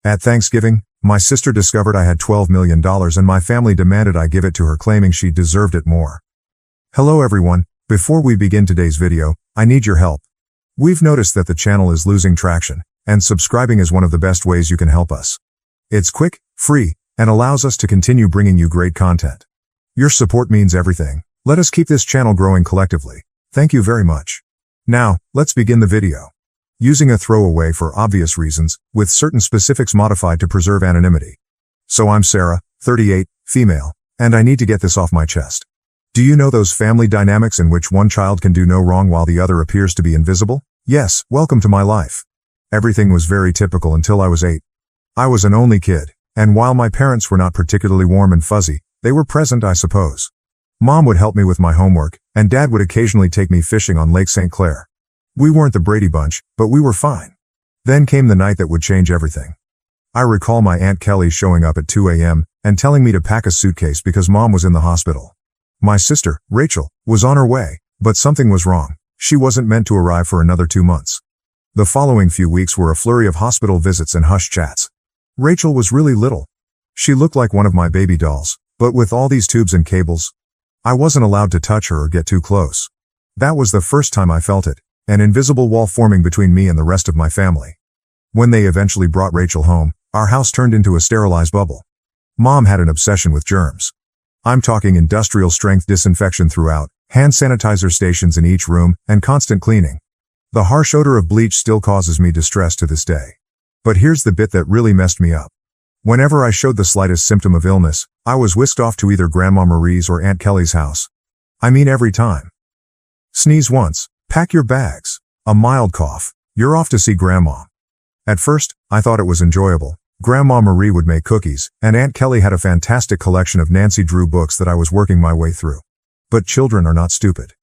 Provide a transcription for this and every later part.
At Thanksgiving, my sister discovered I had $12 million and my family demanded I give it to her, claiming she deserved it more. Hello everyone, before we begin today's video, I need your help. We've noticed that the channel is losing traction, and subscribing is one of the best ways you can help us. It's quick, free, and allows us to continue bringing you great content. Your support means everything. Let us keep this channel growing collectively. Thank you very much. Now, let's begin the video. Using a throwaway for obvious reasons, with certain specifics modified to preserve anonymity. So I'm Sarah, 38, female, and I need to get this off my chest. Do you know those family dynamics in which one child can do no wrong while the other appears to be invisible? Yes, welcome to my life. Everything was very typical until I was 8. I was an only kid, and while my parents were not particularly warm and fuzzy, they were present, I suppose. Mom would help me with my homework, and Dad would occasionally take me fishing on Lake St. Clair. We weren't the Brady Bunch, but we were fine. Then came the night that would change everything. I recall my Aunt Kelly showing up at 2 a.m. and telling me to pack a suitcase because Mom was in the hospital. My sister, Rachel, was on her way, but something was wrong. She wasn't meant to arrive for another 2 months. The following few weeks were a flurry of hospital visits and hush chats. Rachel was really little. She looked like one of my baby dolls, but with all these tubes and cables, I wasn't allowed to touch her or get too close. That was the first time I felt it. An invisible wall forming between me and the rest of my family. When they eventually brought Rachel home, our house turned into a sterilized bubble. Mom had an obsession with germs. I'm talking industrial strength disinfection throughout, hand sanitizer stations in each room, and constant cleaning. The harsh odor of bleach still causes me distress to this day. But here's the bit that really messed me up. Whenever I showed the slightest symptom of illness, I was whisked off to either Grandma Marie's or Aunt Kelly's house. I mean every time. Sneeze once. Pack your bags. A mild cough. You're off to see Grandma. At first, I thought it was enjoyable. Grandma Marie would make cookies, and Aunt Kelly had a fantastic collection of Nancy Drew books that I was working my way through. But children are not stupid.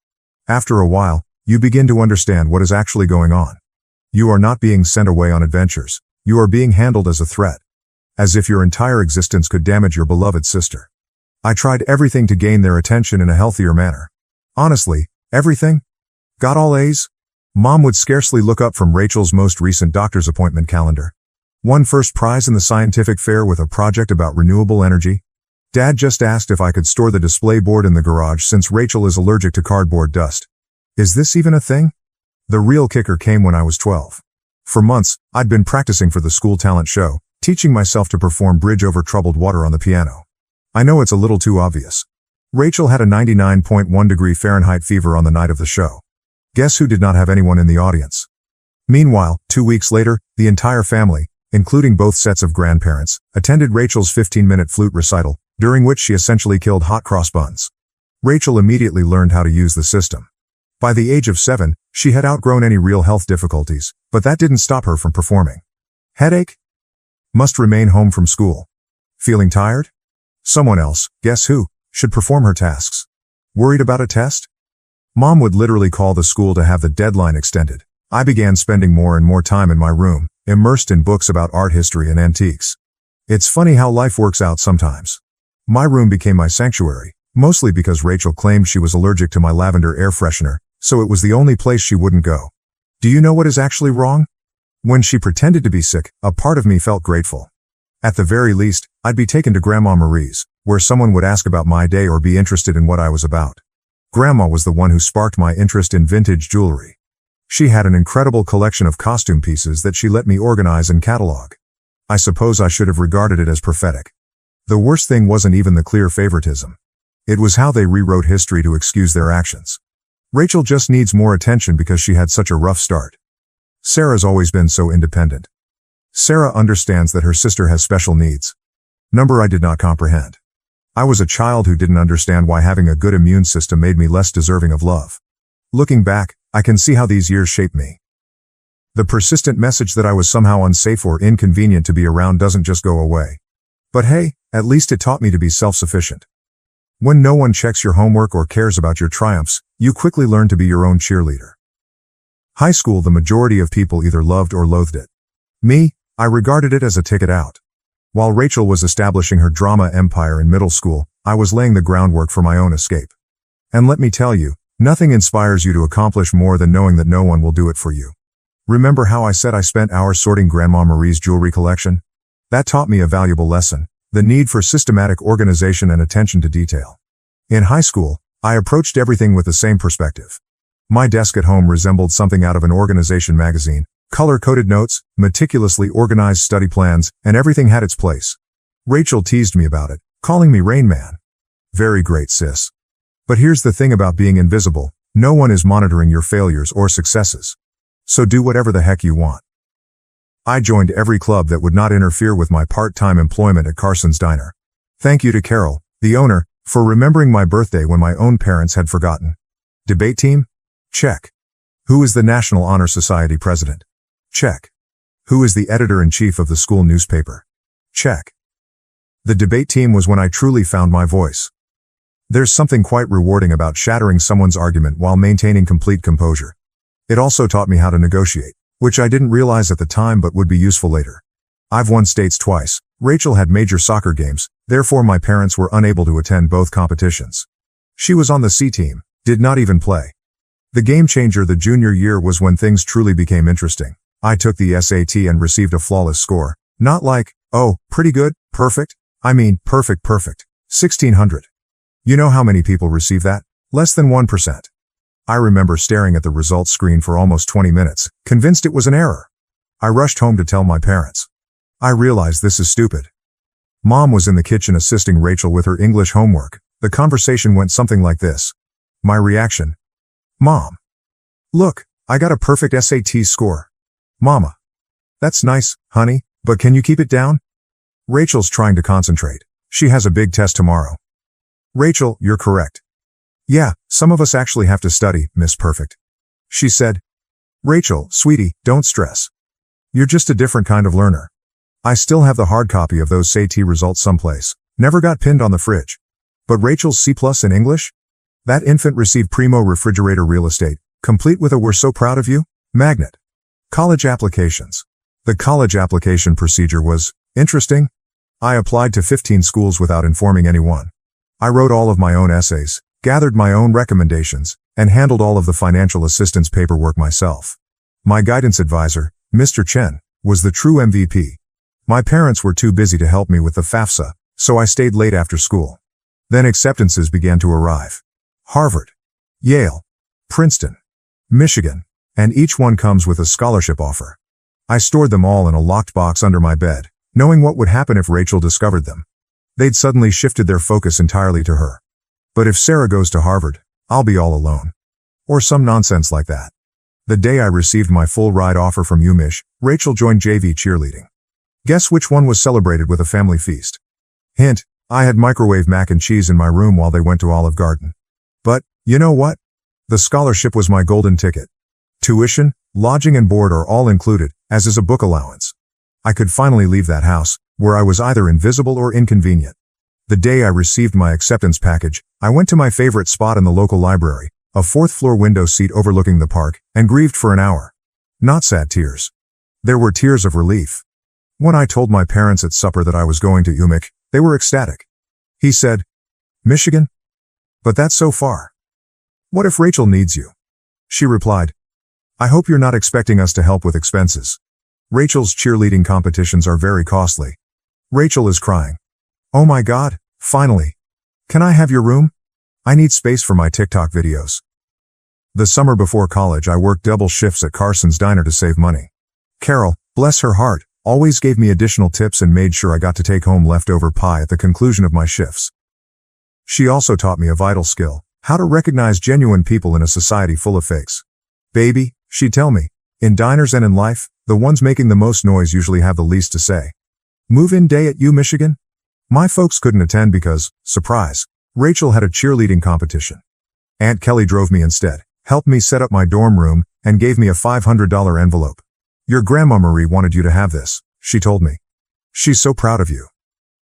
After a while, you begin to understand what is actually going on. You are not being sent away on adventures. You are being handled as a threat. As if your entire existence could damage your beloved sister. I tried everything to gain their attention in a healthier manner. Honestly, everything? Got all A's? Mom would scarcely look up from Rachel's most recent doctor's appointment calendar. Won first prize in the scientific fair with a project about renewable energy. Dad just asked if I could store the display board in the garage since Rachel is allergic to cardboard dust. Is this even a thing? The real kicker came when I was 12. For months, I'd been practicing for the school talent show, teaching myself to perform Bridge Over Troubled Water on the piano. I know it's a little too obvious. Rachel had a 99.1 degree Fahrenheit fever on the night of the show. Guess who did not have anyone in the audience? Meanwhile, 2 weeks later, the entire family, including both sets of grandparents, attended Rachel's 15-minute flute recital, during which she essentially killed hot cross buns. Rachel immediately learned how to use the system. By the age of 7, she had outgrown any real health difficulties, but that didn't stop her from performing. Headache? Must remain home from school. Feeling tired? Someone else, guess who, should perform her tasks. Worried about a test? Mom would literally call the school to have the deadline extended. I began spending more and more time in my room, immersed in books about art history and antiques. It's funny how life works out sometimes. My room became my sanctuary, mostly because Rachel claimed she was allergic to my lavender air freshener, so it was the only place she wouldn't go. Do you know what is actually wrong? When she pretended to be sick, a part of me felt grateful. At the very least, I'd be taken to Grandma Marie's, where someone would ask about my day or be interested in what I was about. Grandma was the one who sparked my interest in vintage jewelry. She had an incredible collection of costume pieces that she let me organize and catalog. I suppose I should have regarded it as prophetic. The worst thing wasn't even the clear favoritism. It was how they rewrote history to excuse their actions. Rachel just needs more attention because she had such a rough start. Sarah's always been so independent. Sarah understands that her sister has special needs. Number I did not comprehend. I was a child who didn't understand why having a good immune system made me less deserving of love. Looking back, I can see how these years shaped me. The persistent message that I was somehow unsafe or inconvenient to be around doesn't just go away. But hey, at least it taught me to be self-sufficient. When no one checks your homework or cares about your triumphs, you quickly learn to be your own cheerleader. High school, the majority of people either loved or loathed it. Me, I regarded it as a ticket out. While Rachel was establishing her drama empire in middle school, I was laying the groundwork for my own escape. And let me tell you, nothing inspires you to accomplish more than knowing that no one will do it for you. Remember how I said I spent hours sorting Grandma Marie's jewelry collection? That taught me a valuable lesson: the need for systematic organization and attention to detail. In high school, I approached everything with the same perspective. My desk at home resembled something out of an organization magazine: color-coded notes, meticulously organized study plans, and everything had its place. Rachel teased me about it, calling me Rain Man. Very great, sis. But here's the thing about being invisible: no one is monitoring your failures or successes. So do whatever the heck you want. I joined every club that would not interfere with my part-time employment at Carson's Diner. Thank you to Carol, the owner, for remembering my birthday when my own parents had forgotten. Debate team? Check. Who is the National Honor Society president? Check. Who is the editor-in-chief of the school newspaper? Check. The debate team was when I truly found my voice. There's something quite rewarding about shattering someone's argument while maintaining complete composure. It also taught me how to negotiate, which I didn't realize at the time but would be useful later. I've won states twice. Rachel had major soccer games, therefore my parents were unable to attend both competitions. She was on the C team, did not even play. The game changer the junior year was when things truly became interesting. I took the SAT and received a flawless score. Not like, oh, pretty good, perfect. I mean, perfect. 1600. You know how many people receive that? Less than 1%. I remember staring at the results screen for almost 20 minutes, convinced it was an error. I rushed home to tell my parents. I realized this is stupid. Mom was in the kitchen assisting Rachel with her English homework. The conversation went something like this. My reaction: Mom. Look, I got a perfect SAT score. Mama. That's nice, honey, but can you keep it down? Rachel's trying to concentrate. She has a big test tomorrow. Rachel, you're correct. Yeah, some of us actually have to study, Miss Perfect. She said. Rachel, sweetie, don't stress. You're just a different kind of learner. I still have the hard copy of those SAT results someplace. Never got pinned on the fridge. But Rachel's C+ in English? That infant received primo refrigerator real estate, complete with a "we're so proud of you" magnet. College applications. The college application procedure was interesting. I applied to 15 schools without informing anyone. I wrote all of my own essays, gathered my own recommendations, and handled all of the financial assistance paperwork myself. My guidance advisor, Mr. Chen, was the true MVP. My parents were too busy to help me with the FAFSA, so I stayed late after school. Then acceptances began to arrive. Harvard, Yale, Princeton, Michigan, and each one comes with a scholarship offer. I stored them all in a locked box under my bed, knowing what would happen if Rachel discovered them. They'd suddenly shifted their focus entirely to her. But if Sarah goes to Harvard, I'll be all alone. Or some nonsense like that. The day I received my full ride offer from UMich, Rachel joined JV cheerleading. Guess which one was celebrated with a family feast? Hint, I had microwave mac and cheese in my room while they went to Olive Garden. But, you know what? The scholarship was my golden ticket. Tuition, lodging and board are all included, as is a book allowance. I could finally leave that house, where I was either invisible or inconvenient. The day I received my acceptance package, I went to my favorite spot in the local library, a fourth-floor window seat overlooking the park, and grieved for an hour. Not sad tears. There were tears of relief. When I told my parents at supper that I was going to UMich, they were ecstatic. He said, Michigan? But that's so far. What if Rachel needs you? She replied, I hope you're not expecting us to help with expenses. Rachel's cheerleading competitions are very costly. Rachel is crying. Oh my God, finally. Can I have your room? I need space for my TikTok videos. The summer before college I worked double shifts at Carson's Diner to save money. Carol, bless her heart, always gave me additional tips and made sure I got to take home leftover pie at the conclusion of my shifts. She also taught me a vital skill: how to recognize genuine people in a society full of fakes. Baby, she'd tell me, in diners and in life, the ones making the most noise usually have the least to say. Move-in day at Michigan? My folks couldn't attend because, surprise, Rachel had a cheerleading competition. Aunt Kelly drove me instead, helped me set up my dorm room, and gave me a $500 envelope. Your Grandma Marie wanted you to have this, she told me. She's so proud of you.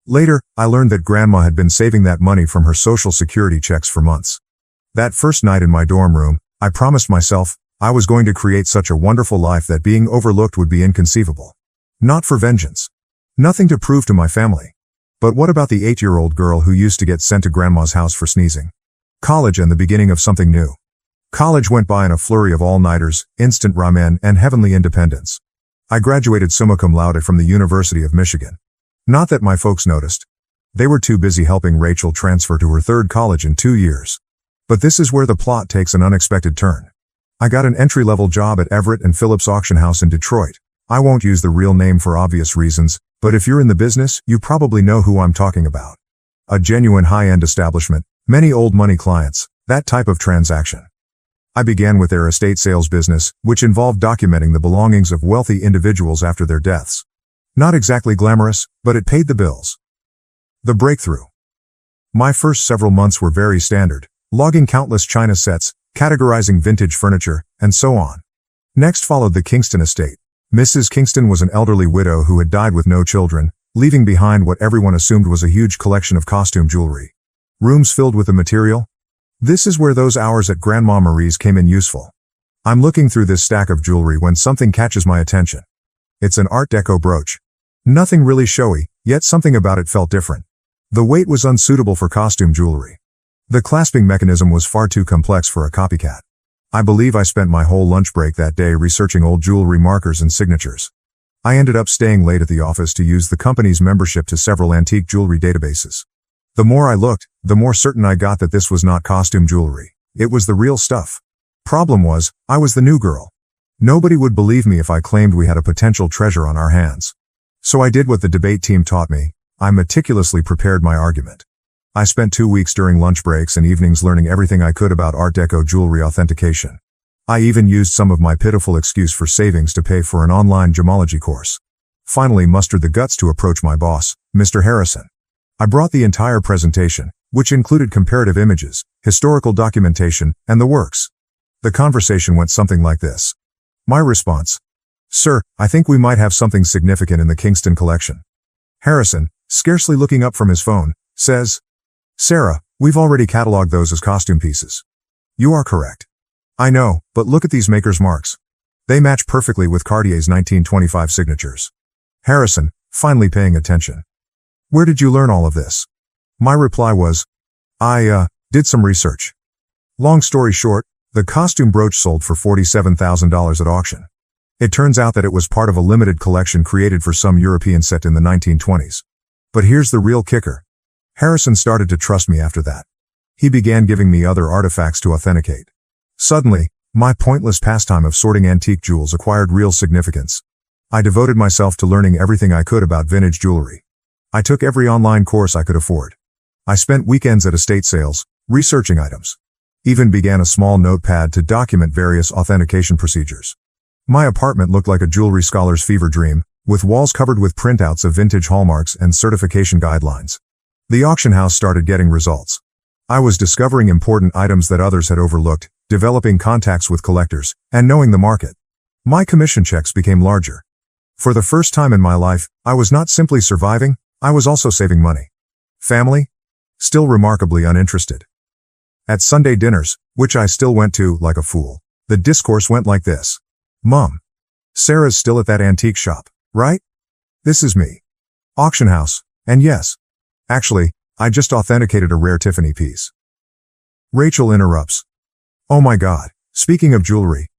Later, I learned that Grandma had been saving that money from her Social Security checks for months. That first night in my dorm room, I promised myself I was going to create such a wonderful life that being overlooked would be inconceivable. Not for vengeance. Nothing to prove to my family. But what about the 8-year-old girl who used to get sent to Grandma's house for sneezing? College and the beginning of something new. College went by in a flurry of all-nighters, instant ramen, and heavenly independence. I graduated summa cum laude from the University of Michigan. Not that my folks noticed. They were too busy helping Rachel transfer to her third college in 2 years. But this is where the plot takes an unexpected turn. I got an entry-level job at Everett and Phillips Auction House in Detroit. I won't use the real name for obvious reasons, but if you're in the business, you probably know who I'm talking about. A genuine high-end establishment, many old money clients, that type of transaction. I began with their estate sales business, which involved documenting the belongings of wealthy individuals after their deaths. Not exactly glamorous, but it paid the bills. The breakthrough. My first several months were very standard, logging countless china sets, categorizing vintage furniture, and so on. Next followed the Kingston estate. Mrs. Kingston was an elderly widow who had died with no children, leaving behind what everyone assumed was a huge collection of costume jewelry. Rooms filled with the material? This is where those hours at Grandma Marie's came in useful. I'm looking through this stack of jewelry when something catches my attention. It's an Art Deco brooch. Nothing really showy, yet something about it felt different. The weight was unsuitable for costume jewelry. The clasping mechanism was far too complex for a copycat. I believe I spent my whole lunch break that day researching old jewelry markers and signatures. I ended up staying late at the office to use the company's membership to several antique jewelry databases. The more I looked, the more certain I got that this was not costume jewelry. It was the real stuff. Problem was, I was the new girl. Nobody would believe me if I claimed we had a potential treasure on our hands. So I did what the debate team taught me. I meticulously prepared my argument. I spent 2 weeks during lunch breaks and evenings learning everything I could about Art Deco jewelry authentication. I even used some of my pitiful excuse for savings to pay for an online gemology course. Finally mustered the guts to approach my boss, Mr. Harrison. I brought the entire presentation, which included comparative images, historical documentation, and the works. The conversation went something like this. My response: "Sir, I think we might have something significant in the Kingston collection." Harrison, scarcely looking up from his phone, says, "Sarah, we've already cataloged those as costume pieces." "You are correct." "I know, but look at these maker's marks. They match perfectly with Cartier's 1925 signatures." Harrison, finally paying attention: "Where did you learn all of this?" My reply was, I did some research." Long story short, the costume brooch sold for $47,000 at auction. It turns out that it was part of a limited collection created for some European set in the 1920s. But here's the real kicker. Harrison started to trust me after that. He began giving me other artifacts to authenticate. Suddenly, my pointless pastime of sorting antique jewels acquired real significance. I devoted myself to learning everything I could about vintage jewelry. I took every online course I could afford. I spent weekends at estate sales, researching items. Even began a small notepad to document various authentication procedures. My apartment looked like a jewelry scholar's fever dream, with walls covered with printouts of vintage hallmarks and certification guidelines. The auction house started getting results. I was discovering important items that others had overlooked, developing contacts with collectors, and knowing the market. My commission checks became larger. For the first time in my life, I was not simply surviving, I was also saving money. Family? Still remarkably uninterested. At Sunday dinners, which I still went to like a fool, the discourse went like this. "Mom, Sarah's still at that antique shop, right? This is me. Auction house, and yes. Actually, I just authenticated a rare Tiffany piece." Rachel interrupts. "Oh my God, speaking of jewelry.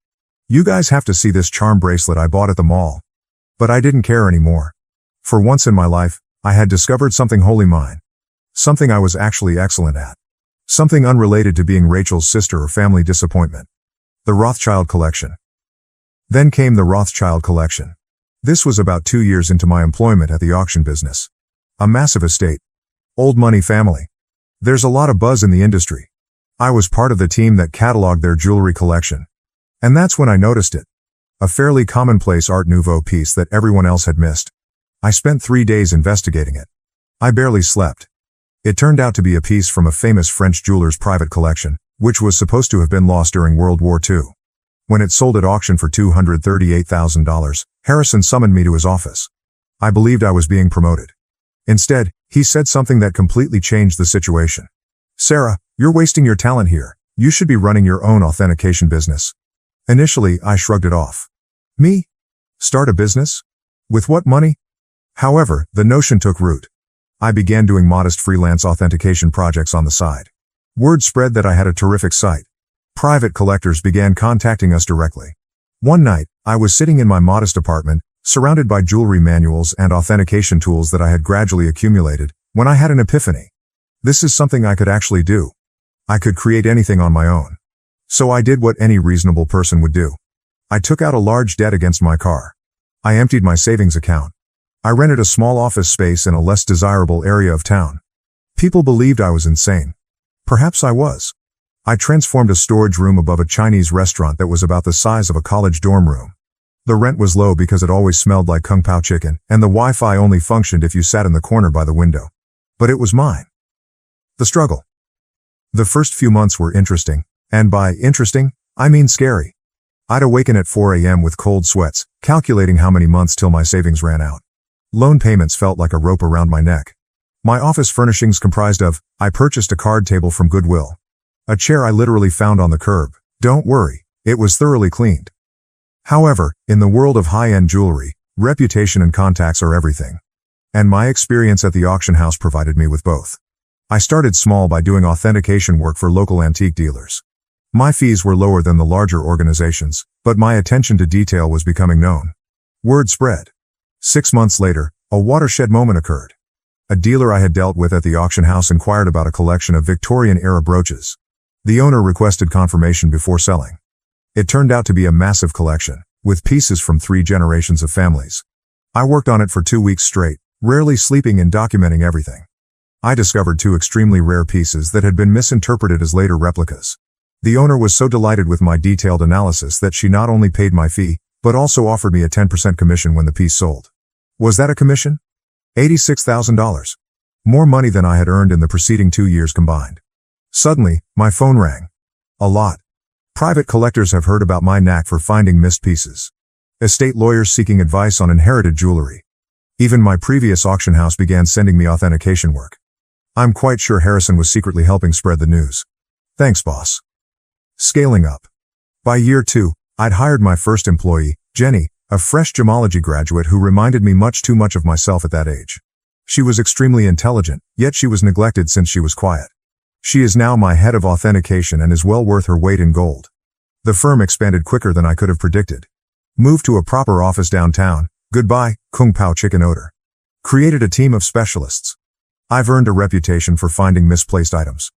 You guys have to see this charm bracelet I bought at the mall." But I didn't care anymore. For once in my life, I had discovered something wholly mine. Something I was actually excellent at. Something unrelated to being Rachel's sister or family disappointment. The Rothschild collection. Then came the Rothschild collection. This was about 2 years into my employment at the auction business. A massive estate. Old money family. There's a lot of buzz in the industry. I was part of the team that cataloged their jewelry collection. And that's when I noticed it. A fairly commonplace Art Nouveau piece that everyone else had missed. I spent 3 days investigating it. I barely slept. It turned out to be a piece from a famous French jeweler's private collection, which was supposed to have been lost during World War II. When it sold at auction for $238,000, Harrison summoned me to his office. I believed I was being promoted. Instead, he said something that completely changed the situation. "Sarah, you're wasting your talent here. You should be running your own authentication business." Initially, I shrugged it off. Me? Start a business? With what money? However, the notion took root. I began doing modest freelance authentication projects on the side. Word spread that I had a terrific site. Private collectors began contacting us directly. One night, I was sitting in my modest apartment, surrounded by jewelry manuals and authentication tools that I had gradually accumulated, when I had an epiphany. This is something I could actually do. I could create anything on my own. So I did what any reasonable person would do. I took out a large debt against my car. I emptied my savings account. I rented a small office space in a less desirable area of town. People believed I was insane. Perhaps I was. I transformed a storage room above a Chinese restaurant that was about the size of a college dorm room. The rent was low because it always smelled like Kung Pao chicken, and the Wi-Fi only functioned if you sat in the corner by the window. But it was mine. The struggle. The first few months were interesting, and by interesting, I mean scary. I'd awaken at 4 a.m. with cold sweats, calculating how many months till my savings ran out. Loan payments felt like a rope around my neck. My office furnishings comprised of, I purchased a card table from Goodwill. A chair I literally found on the curb. Don't worry, it was thoroughly cleaned. However, in the world of high-end jewelry, reputation and contacts are everything. And my experience at the auction house provided me with both. I started small by doing authentication work for local antique dealers. My fees were lower than the larger organizations, but my attention to detail was becoming known. Word spread. 6 months later, a watershed moment occurred. A dealer I had dealt with at the auction house inquired about a collection of Victorian-era brooches. The owner requested confirmation before selling. It turned out to be a massive collection, with pieces from 3 generations of families. I worked on it for 2 weeks straight, rarely sleeping and documenting everything. I discovered 2 extremely rare pieces that had been misinterpreted as later replicas. The owner was so delighted with my detailed analysis that she not only paid my fee, but also offered me a 10% commission when the piece sold. Was that a commission? $86,000. More money than I had earned in the preceding 2 years combined. Suddenly, my phone rang. A lot. Private collectors have heard about my knack for finding missed pieces. Estate lawyers seeking advice on inherited jewelry. Even my previous auction house began sending me authentication work. I'm quite sure Harrison was secretly helping spread the news. Thanks, boss. Scaling up. By year 2, I'd hired my first employee, Jenny, a fresh gemology graduate who reminded me much too much of myself at that age. She was extremely intelligent, yet she was neglected since she was quiet. She is now my head of authentication and is well worth her weight in gold. The firm expanded quicker than I could have predicted. Moved to a proper office downtown. Goodbye, Kung Pao chicken odor. Created a team of specialists. I've earned a reputation for finding misplaced items.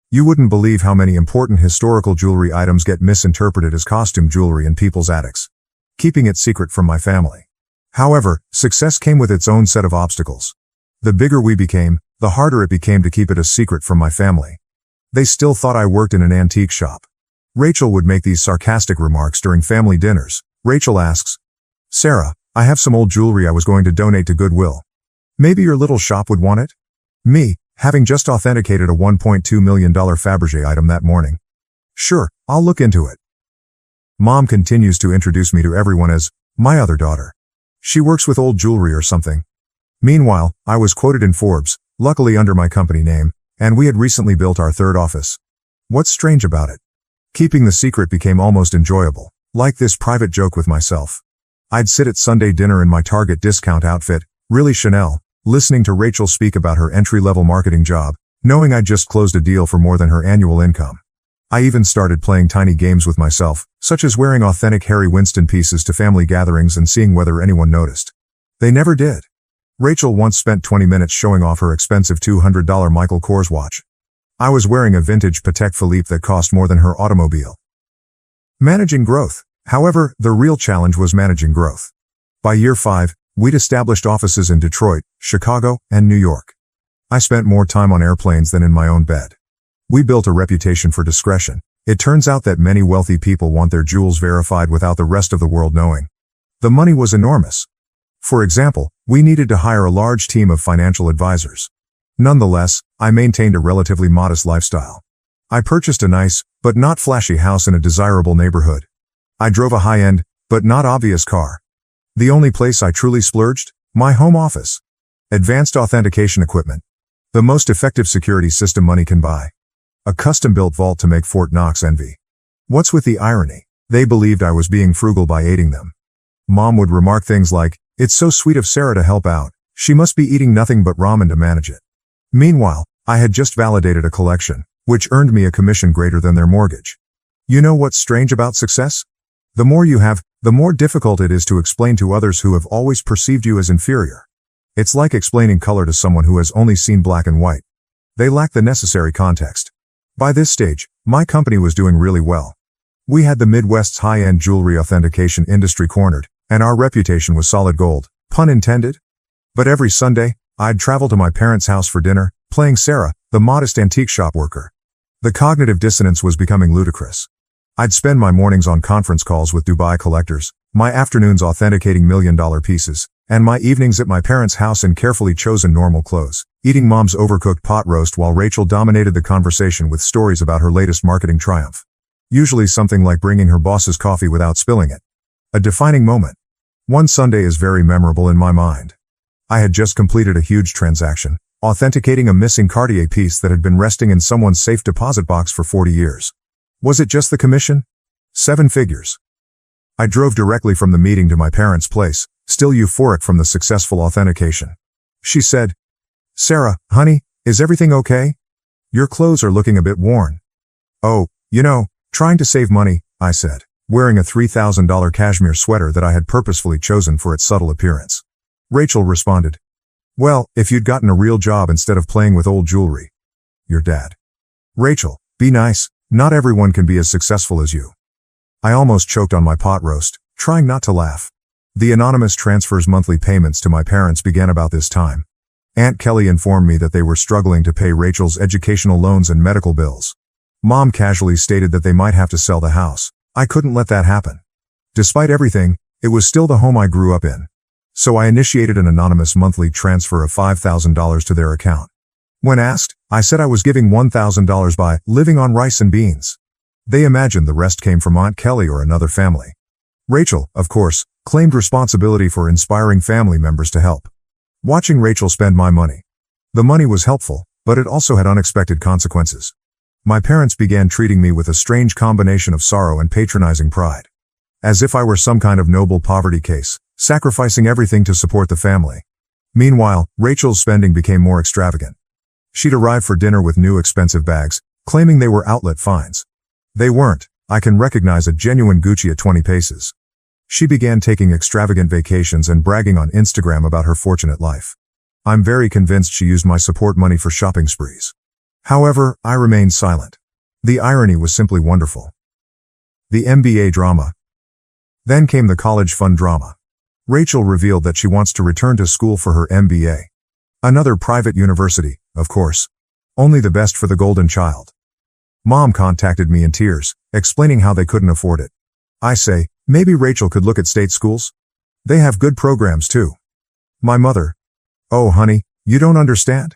You wouldn't believe how many important historical jewelry items get misinterpreted as costume jewelry in people's attics. Keeping it secret from my family. However, success came with its own set of obstacles. The bigger we became, the harder it became to keep it a secret from my family. They still thought I worked in an antique shop. Rachel would make these sarcastic remarks during family dinners. Rachel asks, Sarah, I have some old jewelry I was going to donate to Goodwill. Maybe your little shop would want it? Me, having just authenticated a $1.2 million Fabergé item that morning. Sure, I'll look into it. Mom continues to introduce me to everyone as my other daughter. She works with old jewelry or something. Meanwhile, I was quoted in Forbes, luckily under my company name, and we had recently built our 3rd office. What's strange about it? Keeping the secret became almost enjoyable, like this private joke with myself. I'd sit at Sunday dinner in my Target discount outfit, really Chanel, listening to Rachel speak about her entry-level marketing job, knowing I'd just closed a deal for more than her annual income. I even started playing tiny games with myself, such as wearing authentic Harry Winston pieces to family gatherings and seeing whether anyone noticed. They never did. Rachel once spent 20 minutes showing off her expensive $200 Michael Kors watch. I was wearing a vintage Patek Philippe that cost more than her automobile. Managing growth. However, the real challenge was managing growth. By year 5, we'd established offices in Detroit, Chicago, and New York. I spent more time on airplanes than in my own bed. We built a reputation for discretion. It turns out that many wealthy people want their jewels verified without the rest of the world knowing. The money was enormous. For example, we needed to hire a large team of financial advisors. Nonetheless, I maintained a relatively modest lifestyle. I purchased a nice, but not flashy house in a desirable neighborhood. I drove a high-end, but not obvious car. The only place I truly splurged? My home office. Advanced authentication equipment. The most effective security system money can buy. A custom-built vault to make Fort Knox envy. What's with the irony? They believed I was being frugal by aiding them. Mom would remark things like, "It's so sweet of Sarah to help out. She must be eating nothing but ramen to manage it." Meanwhile, I had just validated a collection, which earned me a commission greater than their mortgage. You know what's strange about success? The more you have, the more difficult it is to explain to others who have always perceived you as inferior. It's like explaining color to someone who has only seen black and white. They lack the necessary context. By this stage, my company was doing really well. We had the Midwest's high-end jewelry authentication industry cornered, and our reputation was solid gold, pun intended. But every Sunday, I'd travel to my parents' house for dinner, playing Sarah, the modest antique shop worker. The cognitive dissonance was becoming ludicrous. I'd spend my mornings on conference calls with Dubai collectors, my afternoons authenticating million-dollar pieces, and my evenings at my parents' house in carefully chosen normal clothes, eating Mom's overcooked pot roast while Rachel dominated the conversation with stories about her latest marketing triumph. Usually something like bringing her boss's coffee without spilling it. A defining moment. One Sunday is very memorable in my mind. I had just completed a huge transaction, authenticating a missing Cartier piece that had been resting in someone's safe deposit box for 40 years. Was it just the commission? 7 figures. I drove directly from the meeting to my parents' place, still euphoric from the successful authentication. She said, "Sarah, honey, is everything okay? Your clothes are looking a bit worn." "Oh, trying to save money," I said, wearing a $3,000 cashmere sweater that I had purposefully chosen for its subtle appearance. Rachel responded, "Well, if you'd gotten a real job instead of playing with old jewelry." "Your dad." "Rachel, be nice. Not everyone can be as successful as you." I almost choked on my pot roast, trying not to laugh. The anonymous transfers monthly payments to my parents began about this time. Aunt Kelly informed me that they were struggling to pay Rachel's educational loans and medical bills. Mom casually stated that they might have to sell the house. I couldn't let that happen. Despite everything, it was still the home I grew up in. So I initiated an anonymous monthly transfer of $5,000 to their account. When asked, I said I was giving $1,000 by living on rice and beans. They imagined the rest came from Aunt Kelly or another family. Rachel, of course, claimed responsibility for inspiring family members to help. Watching Rachel spend my money. The money was helpful, but it also had unexpected consequences. My parents began treating me with a strange combination of sorrow and patronizing pride. As if I were some kind of noble poverty case, sacrificing everything to support the family. Meanwhile, Rachel's spending became more extravagant. She'd arrive for dinner with new expensive bags, claiming they were outlet finds. They weren't. I can recognize a genuine Gucci at 20 paces. She began taking extravagant vacations and bragging on Instagram about her fortunate life. I'm very convinced she used my support money for shopping sprees. However, I remained silent. The irony was simply wonderful. The MBA drama. Then came the college fund drama. Rachel revealed that she wants to return to school for her MBA. Another private university, of course. Only the best for the golden child. Mom contacted me in tears, explaining how they couldn't afford it. I say, maybe Rachel could look at state schools? They have good programs too. My mother. Oh honey, you don't understand?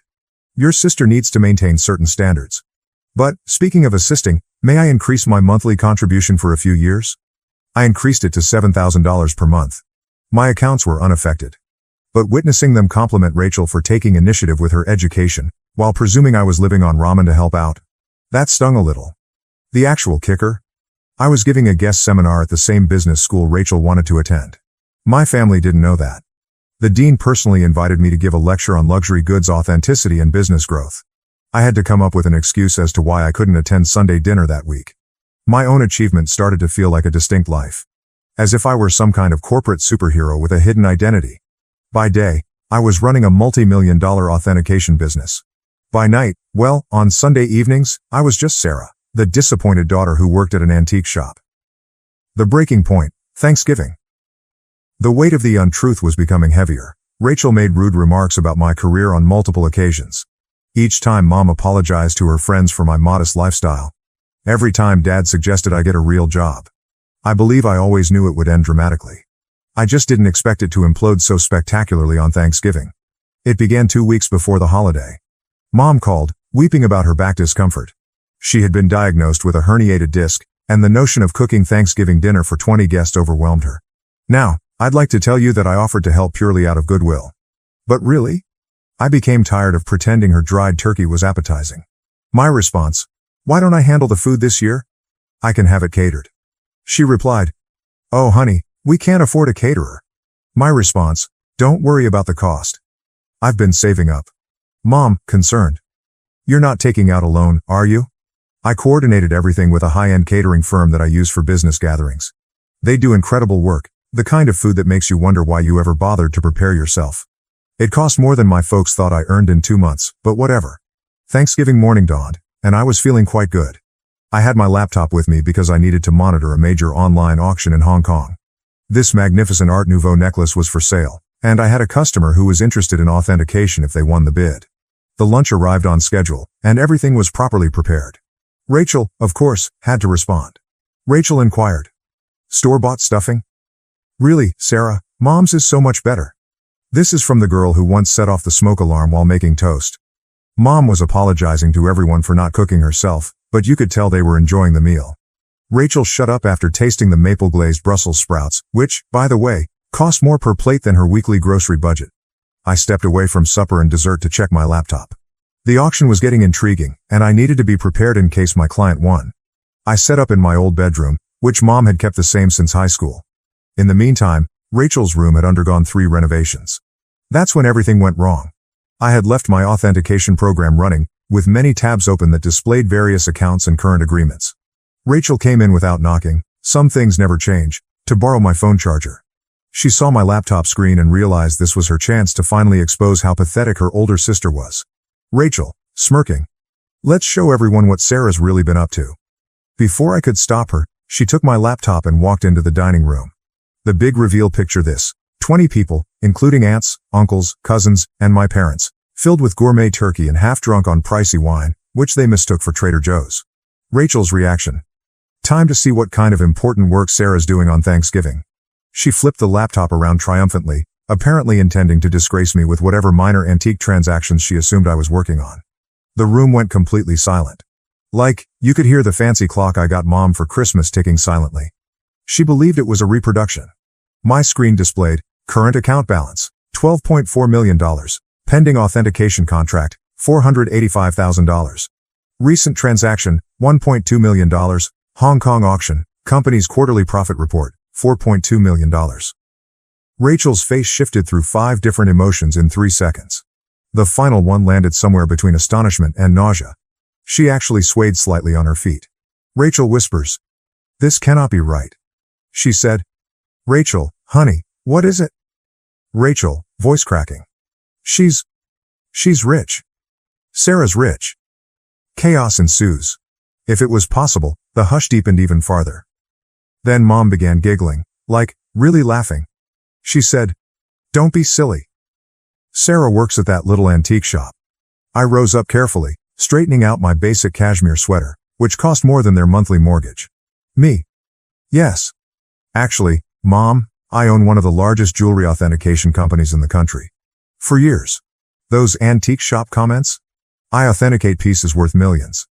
Your sister needs to maintain certain standards. But, speaking of assisting, may I increase my monthly contribution for a few years? I increased it to $7,000 per month. My accounts were unaffected. But witnessing them compliment Rachel for taking initiative with her education, while presuming I was living on ramen to help out, that stung a little. The actual kicker? I was giving a guest seminar at the same business school Rachel wanted to attend. My family didn't know that. The dean personally invited me to give a lecture on luxury goods authenticity and business growth. I had to come up with an excuse as to why I couldn't attend Sunday dinner that week. My own achievement started to feel like a distinct life. As if I were some kind of corporate superhero with a hidden identity. By day, I was running a multi-million-dollar authentication business. By night, well, on Sunday evenings, I was just Sarah, the disappointed daughter who worked at an antique shop. The breaking point, Thanksgiving. The weight of the untruth was becoming heavier. Rachel made rude remarks about my career on multiple occasions. Each time Mom apologized to her friends for my modest lifestyle. Every time Dad suggested I get a real job. I believe I always knew it would end dramatically. I just didn't expect it to implode so spectacularly on Thanksgiving. It began 2 weeks before the holiday. Mom called, weeping about her back discomfort. She had been diagnosed with a herniated disc, and the notion of cooking Thanksgiving dinner for 20 guests overwhelmed her. Now, I'd like to tell you that I offered to help purely out of goodwill. But really? I became tired of pretending her dried turkey was appetizing. My response, why don't I handle the food this year? I can have it catered. She replied, oh honey, we can't afford a caterer. My response, don't worry about the cost. I've been saving up. Mom, concerned. You're not taking out a loan, are you? I coordinated everything with a high-end catering firm that I use for business gatherings. They do incredible work, the kind of food that makes you wonder why you ever bothered to prepare yourself. It cost more than my folks thought I earned in 2 months, but whatever. Thanksgiving morning dawned, and I was feeling quite good. I had my laptop with me because I needed to monitor a major online auction in Hong Kong. This magnificent Art Nouveau necklace was for sale, and I had a customer who was interested in authentication if they won the bid. The lunch arrived on schedule, and everything was properly prepared. Rachel, of course, had to respond. Rachel inquired. Store-bought stuffing? Really, Sarah, Mom's is so much better. This is from the girl who once set off the smoke alarm while making toast. Mom was apologizing to everyone for not cooking herself, but you could tell they were enjoying the meal. Rachel shut up after tasting the maple-glazed Brussels sprouts, which, by the way, cost more per plate than her weekly grocery budget. I stepped away from supper and dessert to check my laptop. The auction was getting intriguing, and I needed to be prepared in case my client won. I set up in my old bedroom, which Mom had kept the same since high school. In the meantime, Rachel's room had undergone 3 renovations. That's when everything went wrong. I had left my authentication program running, with many tabs open that displayed various accounts and current agreements. Rachel came in without knocking, some things never change, to borrow my phone charger. She saw my laptop screen and realized this was her chance to finally expose how pathetic her older sister was. Rachel, smirking. Let's show everyone what Sarah's really been up to. Before I could stop her, she took my laptop and walked into the dining room. The big reveal, picture this. 20 people, including aunts, uncles, cousins, and my parents, filled with gourmet turkey and half-drunk on pricey wine, which they mistook for Trader Joe's. Rachel's reaction. Time to see what kind of important work Sarah's doing on Thanksgiving. She flipped the laptop around triumphantly, apparently intending to disgrace me with whatever minor antique transactions she assumed I was working on. The room went completely silent. You could hear the fancy clock I got Mom for Christmas ticking silently. She believed it was a reproduction. My screen displayed, current account balance, $12.4 million, pending authentication contract, $485,000. Recent transaction, $1.2 million, Hong Kong auction, company's quarterly profit report, $4.2 million. Rachel's face shifted through 5 different emotions in 3 seconds. The final one landed somewhere between astonishment and nausea. She actually swayed slightly on her feet. Rachel whispers, "This cannot be right." She said, "Rachel, honey, what is it?" Rachel, voice cracking. She's rich. Sarah's rich." Chaos ensues. If it was possible, the hush deepened even farther. Then Mom began giggling, really laughing. She said, "Don't be silly. Sarah works at that little antique shop." I rose up carefully, straightening out my basic cashmere sweater, which cost more than their monthly mortgage. Me? Yes. Actually, Mom, I own one of the largest jewelry authentication companies in the country. For years. Those antique shop comments? I authenticate pieces worth millions.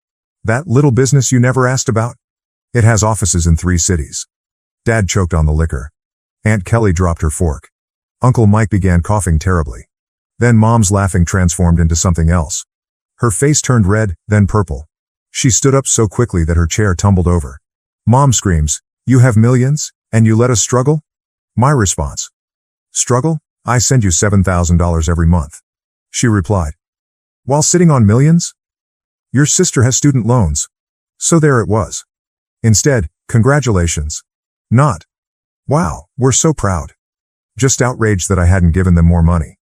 That little business you never asked about? It has offices in 3 cities. Dad choked on the liquor. Aunt Kelly dropped her fork. Uncle Mike began coughing terribly. Then Mom's laughing transformed into something else. Her face turned red, then purple. She stood up so quickly that her chair tumbled over. Mom screams, "You have millions, and you let us struggle?" My response. "Struggle? I send you $7,000 every month." She replied. "While sitting on millions? Your sister has student loans." So there it was. Instead, congratulations. Not, "Wow, we're so proud." Just outraged that I hadn't given them more money.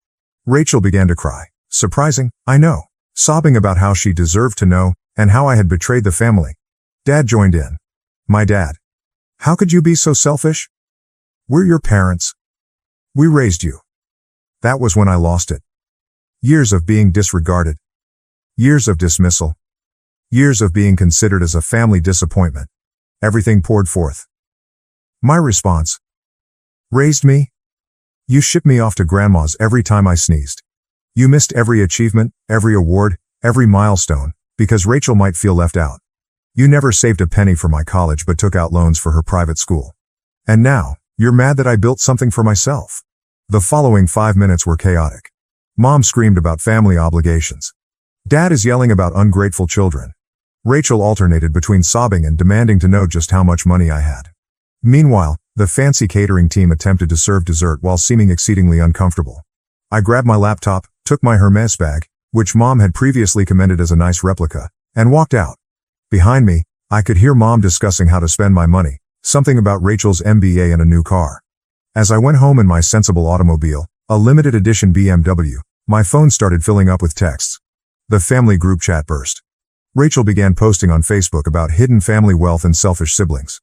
Rachel began to cry. Surprising, I know. Sobbing about how she deserved to know, and how I had betrayed the family. Dad joined in. My dad. "How could you be so selfish? We're your parents. We raised you." That was when I lost it. Years of being disregarded. Years of dismissal. Years of being considered as a family disappointment. Everything poured forth. My response. Raised me? You shipped me off to grandma's every time I sneezed. You missed every achievement, every award, every milestone, because Rachel might feel left out. You never saved a penny for my college but took out loans for her private school. And now, you're mad that I built something for myself. The following 5 minutes were chaotic. Mom screamed about family obligations. Dad is yelling about ungrateful children. Rachel alternated between sobbing and demanding to know just how much money I had. Meanwhile, the fancy catering team attempted to serve dessert while seeming exceedingly uncomfortable. I grabbed my laptop, took my Hermes bag, which Mom had previously commended as a nice replica, and walked out. Behind me, I could hear Mom discussing how to spend my money, Something about Rachel's MBA and a new car. As I went home in my sensible automobile, a limited edition BMW, my phone started filling up with texts. The family group chat burst. Rachel began posting on Facebook about hidden family wealth and selfish siblings.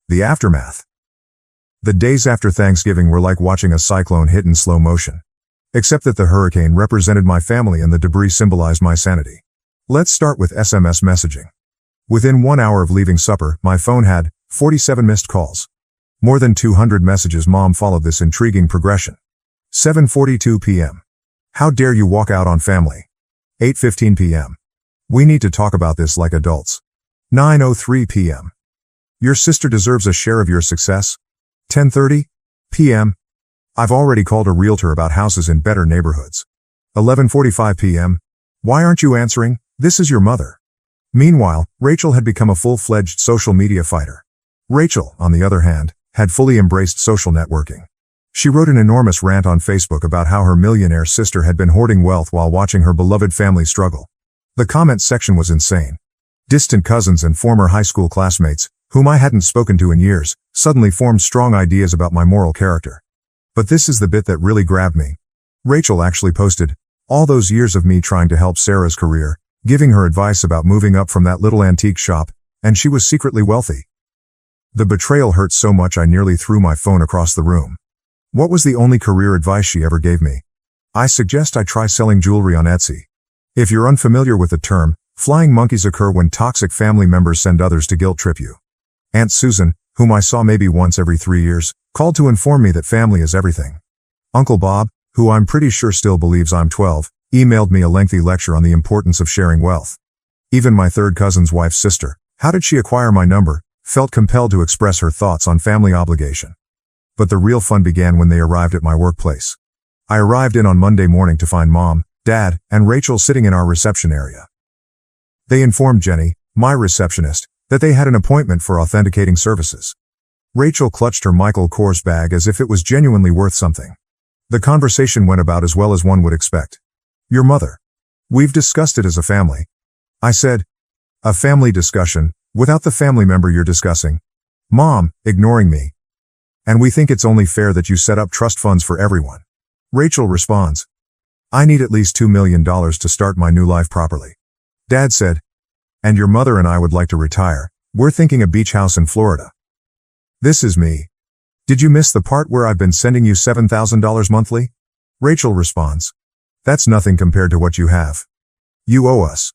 The aftermath. The days after Thanksgiving were like watching a cyclone hit in slow motion. Except that the hurricane represented my family and the debris symbolized my sanity. Let's start with SMS messaging. Within 1 hour of leaving supper, my phone had 47 missed calls. More than 200 messages. Mom followed this intriguing progression. 7:42 p.m. How dare you walk out on family? 8:15 p.m. We need to talk about this like adults. 9:03 p.m. Your sister deserves a share of your success. 10:30 p.m. I've already called a realtor about houses in better neighborhoods. 11:45 p.m. Why aren't you answering? This is your mother. Meanwhile, Rachel had become a full-fledged social media fighter. Rachel, on the other hand, had fully embraced social networking. She wrote an enormous rant on Facebook about how her millionaire sister had been hoarding wealth while watching her beloved family struggle. The comment section was insane. Distant cousins and former high school classmates, whom I hadn't spoken to in years, suddenly formed strong ideas about my moral character. But this is the bit that really grabbed me. Rachel actually posted, all those years of me trying to help Sarah's career, giving her advice about moving up from that little antique shop, and she was secretly wealthy. The betrayal hurt so much I nearly threw my phone across the room. What was the only career advice she ever gave me? I suggest I try selling jewelry on Etsy. If you're unfamiliar with the term, flying monkeys occur when toxic family members send others to guilt trip you. Aunt Susan, whom I saw maybe once every 3 years, called to inform me that family is everything. Uncle Bob, who I'm pretty sure still believes I'm 12, emailed me a lengthy lecture on the importance of sharing wealth. Even my third cousin's wife's sister, how did she acquire my number, felt compelled to express her thoughts on family obligation. But the real fun began when they arrived at my workplace. I arrived in on Monday morning to find Mom, Dad, and Rachel sitting in our reception area. They informed Jenny, my receptionist, that they had an appointment for authenticating services. Rachel clutched her Michael Kors bag as if it was genuinely worth something. The conversation went about as well as one would expect. Your mother. We've discussed it as a family. I said. A family discussion, without the family member you're discussing. Mom, ignoring me. And we think it's only fair that you set up trust funds for everyone. Rachel responds. I need at least $2 million to start my new life properly. Dad said. And your mother and I would like to retire. We're thinking a beach house in Florida. This is me. Did you miss the part where I've been sending you $7,000 monthly? Rachel responds. That's nothing compared to what you have. You owe us.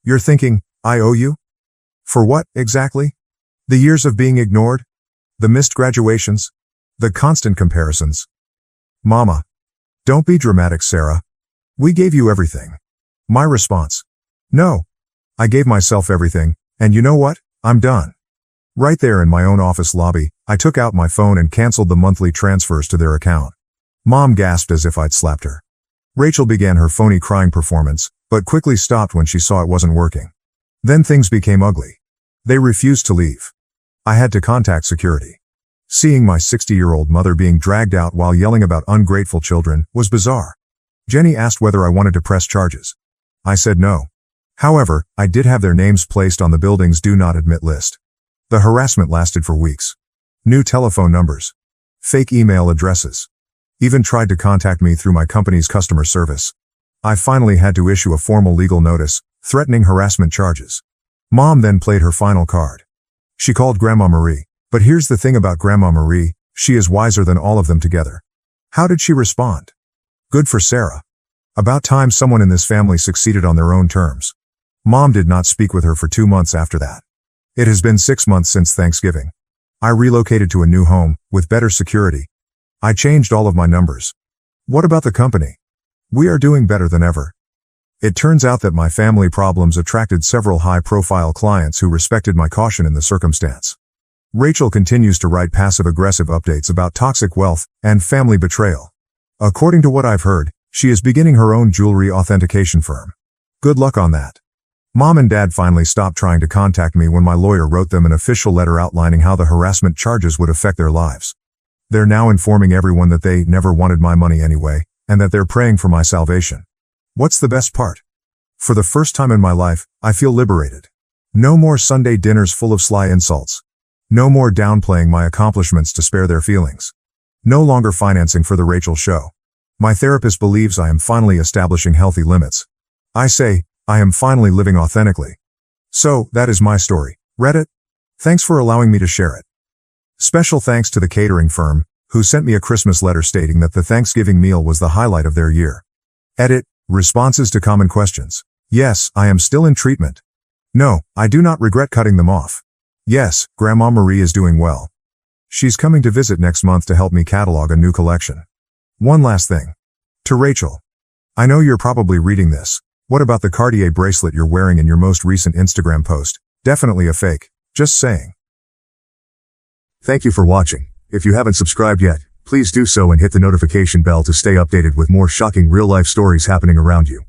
You're thinking, I owe you? For what, exactly? The years of being ignored? The missed graduations? The constant comparisons? Mama. Don't be dramatic, Sarah. We gave you everything. My response. No. I gave myself everything, and you know what? I'm done. Right there in my own office lobby, I took out my phone and canceled the monthly transfers to their account. Mom gasped as if I'd slapped her. Rachel began her phony crying performance, but quickly stopped when she saw it wasn't working. Then things became ugly. They refused to leave. I had to contact security. Seeing my 60-year-old mother being dragged out while yelling about ungrateful children was bizarre. Jenny asked whether I wanted to press charges. I said no. However, I did have their names placed on the building's do not admit list. The harassment lasted for weeks. New telephone numbers. Fake email addresses. Even tried to contact me through my company's customer service. I finally had to issue a formal legal notice, threatening harassment charges. Mom then played her final card. She called Grandma Marie, but here's the thing about Grandma Marie, she is wiser than all of them together. How did she respond? Good for Sarah. About time someone in this family succeeded on their own terms. Mom did not speak with her for 2 months after that. It has been 6 months since Thanksgiving. I relocated to a new home, with better security. I changed all of my numbers. What about the company? We are doing better than ever. It turns out that my family problems attracted several high-profile clients who respected my caution in the circumstance. Rachel continues to write passive-aggressive updates about toxic wealth and family betrayal. According to what I've heard, she is beginning her own jewelry authentication firm. Good luck on that. Mom and Dad finally stopped trying to contact me when my lawyer wrote them an official letter outlining how the harassment charges would affect their lives. They're now informing everyone that they never wanted my money anyway, and that they're praying for my salvation. What's the best part? For the first time in my life, I feel liberated. No more Sunday dinners full of sly insults. No more downplaying my accomplishments to spare their feelings. No longer financing for the Rachel show. My therapist believes I am finally establishing healthy limits. I say, I am finally living authentically. So, that is my story. Reddit? Thanks for allowing me to share it. Special thanks to the catering firm, who sent me a Christmas letter stating that the Thanksgiving meal was the highlight of their year. Edit, responses to common questions. Yes, I am still in treatment. No, I do not regret cutting them off. Yes, Grandma Marie is doing well. She's coming to visit next month to help me catalog a new collection. One last thing. To Rachel. I know you're probably reading this. What about the Cartier bracelet you're wearing in your most recent Instagram post? Definitely a fake. Just saying. Thank you for watching. If you haven't subscribed yet, please do so and hit the notification bell to stay updated with more shocking real-life stories happening around you.